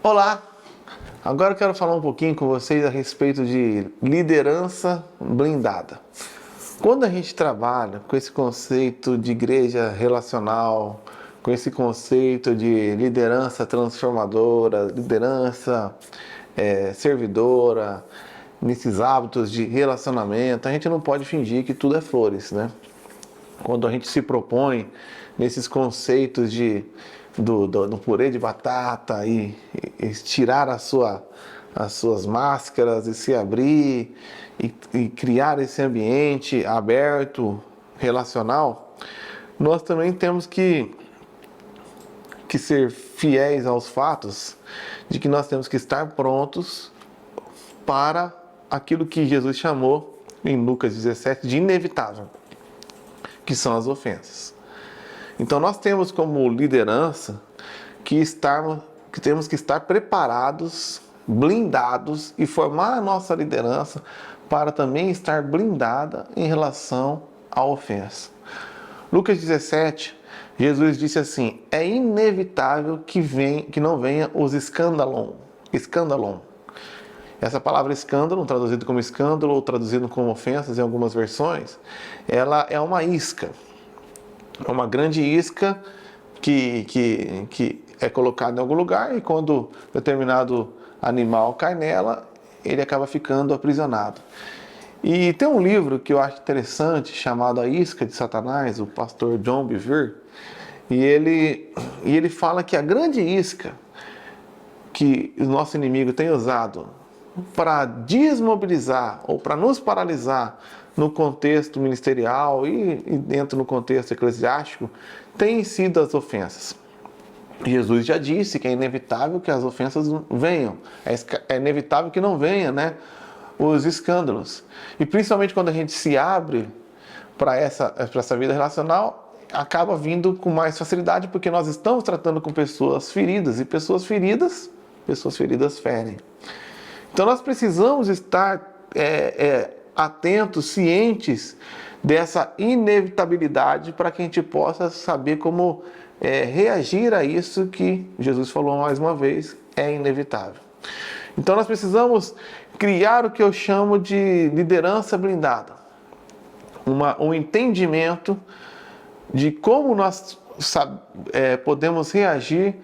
Olá! Agora eu quero falar um pouquinho com vocês a respeito de liderança blindada. Quando a gente trabalha com esse conceito de igreja relacional, com esse conceito de liderança transformadora, liderança servidora, nesses hábitos de relacionamento, a gente não pode fingir que tudo é flores, né? Quando a gente se propõe nesses conceitos do purê de batata e tirar as suas máscaras e se abrir e criar esse ambiente aberto, relacional, nós também temos que ser fiéis aos fatos de que nós temos que estar prontos para aquilo que Jesus chamou em Lucas 17 de inevitável, que são as ofensas. Então nós temos como liderança que temos que estar preparados, blindados e formar a nossa liderança para também estar blindada em relação à ofensa. Lucas 17, Jesus disse assim: é inevitável que não venha os escandalon. Essa palavra escândalo, traduzido como escândalo ou traduzido como ofensas em algumas versões, ela é uma isca. É uma grande isca que é colocada em algum lugar e quando determinado animal cai nela, ele acaba ficando aprisionado. E tem um livro que eu acho interessante chamado A Isca de Satanás, o pastor John Bevere, e ele fala que a grande isca que o nosso inimigo tem usado para desmobilizar ou para nos paralisar no contexto ministerial e dentro do contexto eclesiástico, tem sido as ofensas. Jesus já disse que é inevitável que as ofensas venham, é inevitável que não venha, né, os escândalos. E principalmente quando a gente se abre para essa vida relacional, acaba vindo com mais facilidade, porque nós estamos tratando com pessoas feridas, e pessoas feridas ferem. Então nós precisamos estar atentos, cientes dessa inevitabilidade para que a gente possa saber como reagir a isso que Jesus falou mais uma vez, é inevitável. Então nós precisamos criar o que eu chamo de liderança blindada, um entendimento de como nós podemos reagir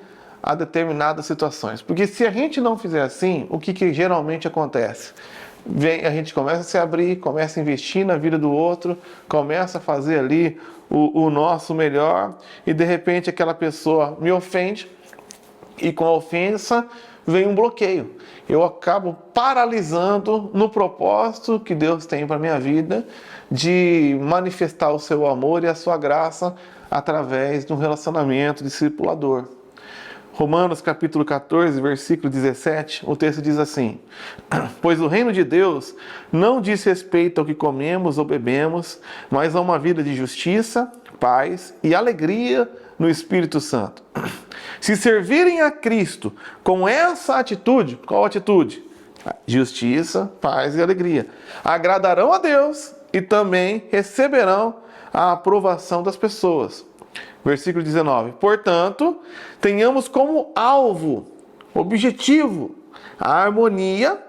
a determinadas situações. Porque se a gente não fizer assim, o que geralmente acontece? A gente começa a se abrir, começa a investir na vida do outro, começa a fazer ali o nosso melhor e de repente aquela pessoa me ofende e com a ofensa vem um bloqueio. Eu acabo paralisando no propósito que Deus tem para a minha vida de manifestar o seu amor e a sua graça através de um relacionamento discipulador. Romanos capítulo 14, versículo 17, o texto diz assim: pois o reino de Deus não diz respeito ao que comemos ou bebemos, mas a uma vida de justiça, paz e alegria no Espírito Santo. Se servirem a Cristo com essa atitude, qual atitude? Justiça, paz e alegria. Agradarão a Deus e também receberão a aprovação das pessoas. Versículo 19. Portanto, tenhamos como alvo, objetivo, a harmonia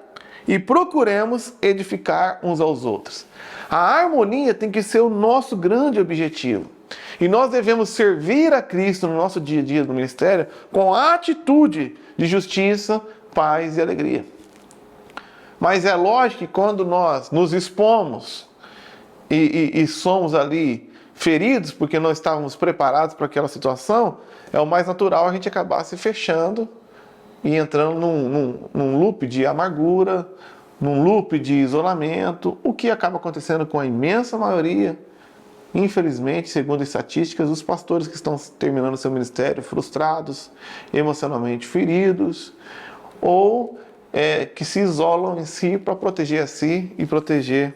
e procuremos edificar uns aos outros. A harmonia tem que ser o nosso grande objetivo. E nós devemos servir a Cristo no nosso dia a dia do ministério com a atitude de justiça, paz e alegria. Mas é lógico que quando nós nos expomos e somos ali feridos, porque não estávamos preparados para aquela situação, é o mais natural a gente acabar se fechando e entrando num loop de amargura, num loop de isolamento, o que acaba acontecendo com a imensa maioria, infelizmente, segundo estatísticas, os pastores que estão terminando seu ministério frustrados, emocionalmente feridos, ou que se isolam em si para proteger a si e proteger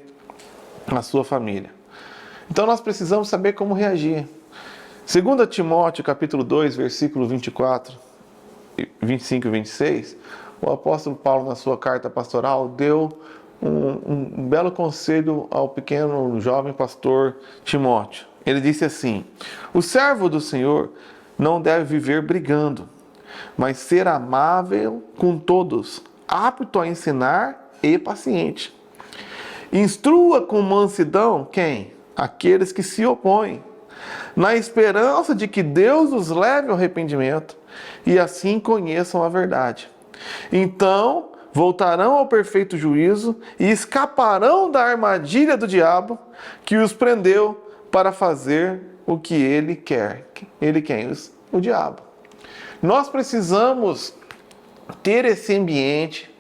a sua família. Então nós precisamos saber como reagir. 2 Timóteo capítulo 2, versículo 24, 25 e 26, o apóstolo Paulo, na sua carta pastoral, deu um belo conselho ao pequeno jovem pastor Timóteo. Ele disse assim: o servo do Senhor não deve viver brigando, mas ser amável com todos, apto a ensinar e paciente. Instrua com mansidão quem? Aqueles que se opõem, na esperança de que Deus os leve ao arrependimento e assim conheçam a verdade. Então voltarão ao perfeito juízo e escaparão da armadilha do diabo que os prendeu para fazer o que ele quer. Ele quem? O diabo. Nós precisamos ter esse ambiente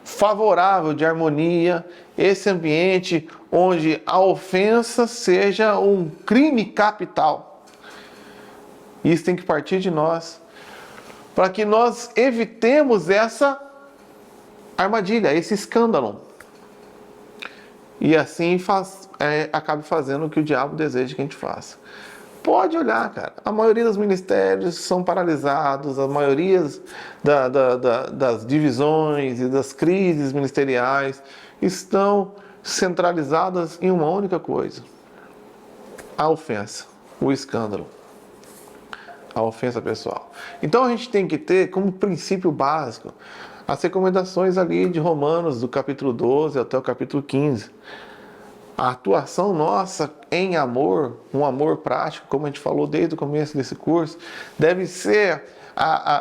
favorável de harmonia, esse ambiente onde a ofensa seja um crime capital. Isso tem que partir de nós, para que nós evitemos essa armadilha, esse escândalo. E assim acabe fazendo o que o diabo deseja que a gente faça. Pode olhar, cara. A maioria dos ministérios são paralisados, a maioria das divisões e das crises ministeriais estão centralizadas em uma única coisa: a ofensa, o escândalo, a ofensa pessoal. Então a gente tem que ter como princípio básico as recomendações ali de Romanos, do capítulo 12 até o capítulo 15. A atuação nossa em amor, um amor prático, como a gente falou desde o começo desse curso, deve ser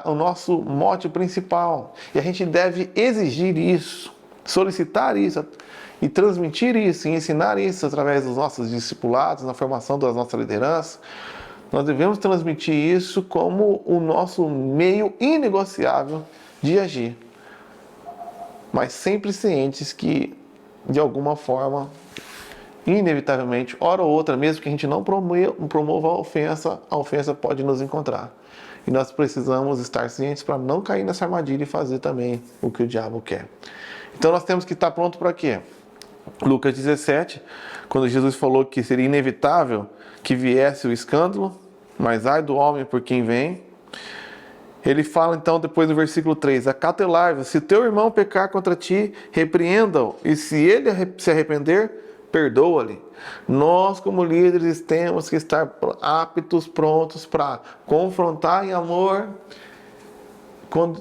o nosso mote principal. E a gente deve exigir isso, solicitar isso e transmitir isso, e ensinar isso através dos nossos discipulados, na formação da nossa liderança. Nós devemos transmitir isso como o nosso meio inegociável de agir. Mas sempre cientes que, de alguma forma, inevitavelmente, hora ou outra, mesmo que a gente não promova a ofensa pode nos encontrar. E nós precisamos estar cientes para não cair nessa armadilha e fazer também o que o diabo quer. Então nós temos que estar pronto para quê? Lucas 17, quando Jesus falou que seria inevitável que viesse o escândalo, mas ai do homem por quem vem. Ele fala então depois no versículo 3, acautelai-vos, se teu irmão pecar contra ti, repreenda-o, e se ele se arrepender, perdoa-lhe. Nós, como líderes, temos que estar aptos, prontos para confrontar em amor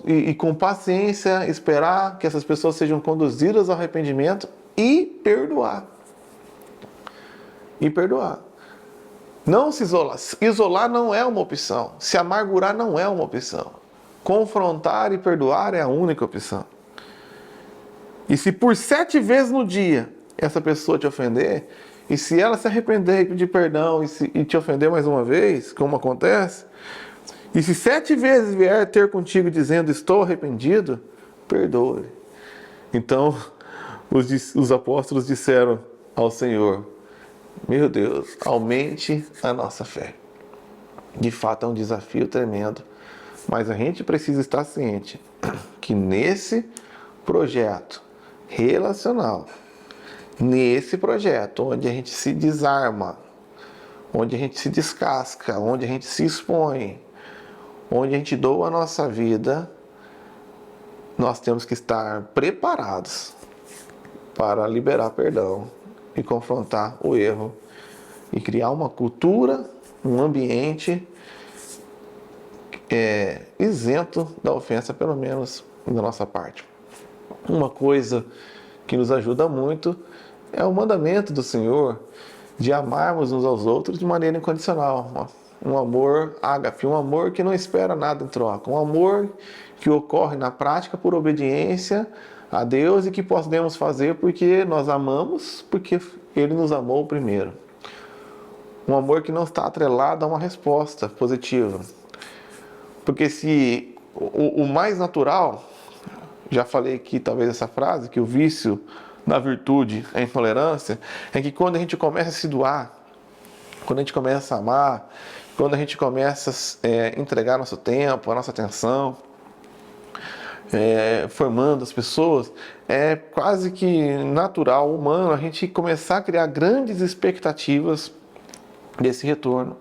e com paciência esperar que essas pessoas sejam conduzidas ao arrependimento e perdoar. Não se isolar. Isolar não é uma opção. Se amargurar não é uma opção. Confrontar e perdoar é a única opção. E se por 7 vezes no dia essa pessoa te ofender, e se ela se arrepender e pedir perdão e te ofender mais uma vez, como acontece, e se 7 vezes vier ter contigo dizendo estou arrependido, perdoe. Então os apóstolos disseram ao Senhor, meu Deus, aumente a nossa fé. De fato é um desafio tremendo, mas a gente precisa estar ciente que nesse projeto relacional, nesse projeto onde a gente se desarma, onde a gente se descasca, onde a gente se expõe, onde a gente doa a nossa vida, nós temos que estar preparados para liberar perdão e confrontar o erro e criar uma cultura, um ambiente isento da ofensa, pelo menos da nossa parte. Uma coisa que nos ajuda muito é o mandamento do Senhor de amarmos uns aos outros de maneira incondicional. Um amor ágape, um amor que não espera nada em troca, um amor que ocorre na prática por obediência a Deus e que podemos fazer porque nós amamos, porque Ele nos amou primeiro. Um amor que não está atrelado a uma resposta positiva. Porque se o mais natural, já falei aqui talvez essa frase, que o vício da virtude é a intolerância, é que quando a gente começa a se doar, quando a gente começa a amar, quando a gente começa a entregar nosso tempo, a nossa atenção, formando as pessoas, é quase que natural, humano, a gente começar a criar grandes expectativas desse retorno.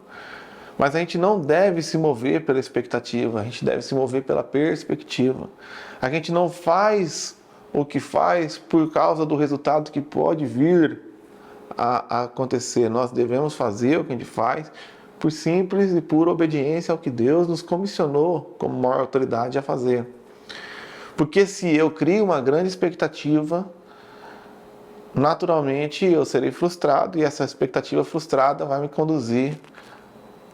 Mas a gente não deve se mover pela expectativa, a gente deve se mover pela perspectiva. A gente não faz o que faz por causa do resultado que pode vir a acontecer. Nós devemos fazer o que a gente faz por simples e pura obediência ao que Deus nos comissionou como maior autoridade a fazer. Porque se eu crio uma grande expectativa, naturalmente eu serei frustrado e essa expectativa frustrada vai me conduzir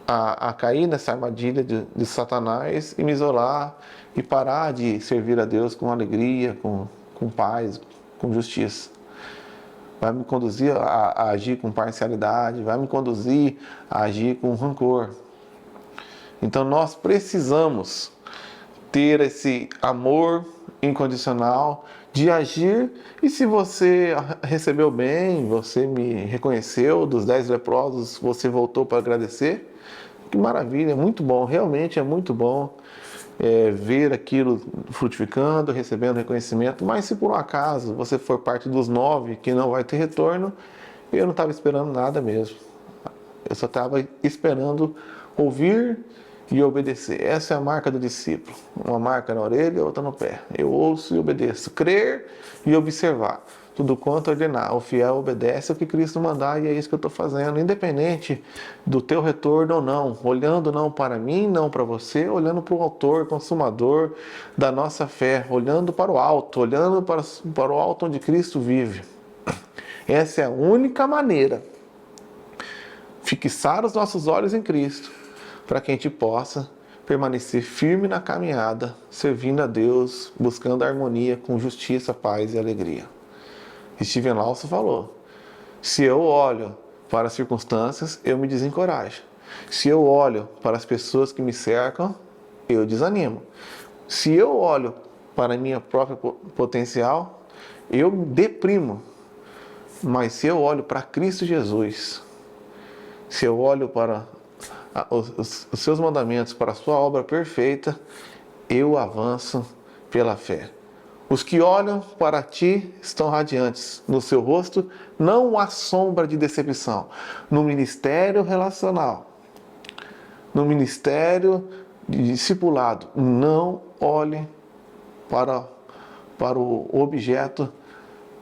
a cair nessa armadilha de Satanás e me isolar e parar de servir a Deus com alegria, com paz, com justiça. Vai me conduzir a agir com parcialidade, vai me conduzir a agir com rancor. Então nós precisamos ter esse amor incondicional de agir, e se você recebeu bem, você me reconheceu, dos 10 leprosos você voltou para agradecer, que maravilha, é muito bom, realmente é muito bom ver aquilo frutificando, recebendo reconhecimento. Mas se por um acaso você for parte dos 9 que não vai ter retorno, eu não estava esperando nada mesmo, eu só estava esperando ouvir e obedecer. Essa é a marca do discípulo, uma marca na orelha, outra no pé. Eu ouço e obedeço, crer e observar, tudo quanto ordenar. O fiel obedece ao que Cristo mandar, e é isso que eu estou fazendo, independente do teu retorno ou não, olhando não para mim, não para você, olhando para o autor, consumador da nossa fé, olhando para o alto, olhando para o alto onde Cristo vive. Essa é a única maneira, fixar os nossos olhos em Cristo, para que a gente possa permanecer firme na caminhada, servindo a Deus, buscando a harmonia com justiça, paz e alegria. Steven Lawson falou: se eu olho para as circunstâncias, eu me desencorajo. Se eu olho para as pessoas que me cercam, eu desanimo. Se eu olho para a minha própria potencial, eu deprimo. Mas se eu olho para Cristo Jesus, se eu olho para os seus mandamentos, para a sua obra perfeita, eu avanço pela fé. Os que olham para ti estão radiantes, no seu rosto não há sombra de decepção. No ministério relacional, no ministério de discipulado, não olhe para o objeto,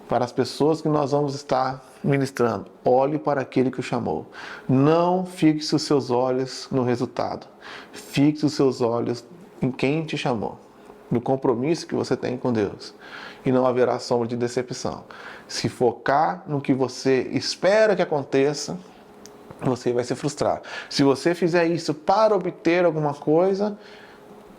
para as pessoas que nós vamos estar ministrando. Olhe para aquele que o chamou. Não fixe os seus olhos no resultado. Fixe os seus olhos em quem te chamou, no compromisso que você tem com Deus. E não haverá sombra de decepção. Se focar no que você espera que aconteça, você vai se frustrar. Se você fizer isso para obter alguma coisa,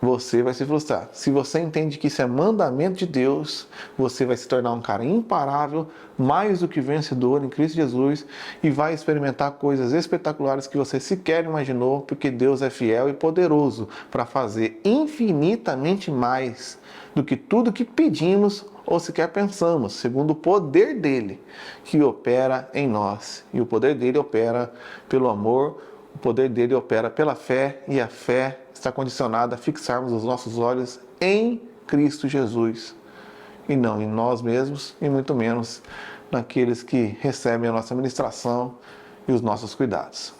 você vai se frustrar. Se você entende que isso é mandamento de Deus, você vai se tornar um cara imparável, mais do que vencedor em Cristo Jesus, e vai experimentar coisas espetaculares que você sequer imaginou, porque Deus é fiel e poderoso para fazer infinitamente mais do que tudo que pedimos ou sequer pensamos, segundo o poder dele que opera em nós. E o poder dele opera pelo amor, o poder dele opera pela fé, e a fé está condicionada a fixarmos os nossos olhos em Cristo Jesus, e não em nós mesmos, e muito menos naqueles que recebem a nossa ministração e os nossos cuidados.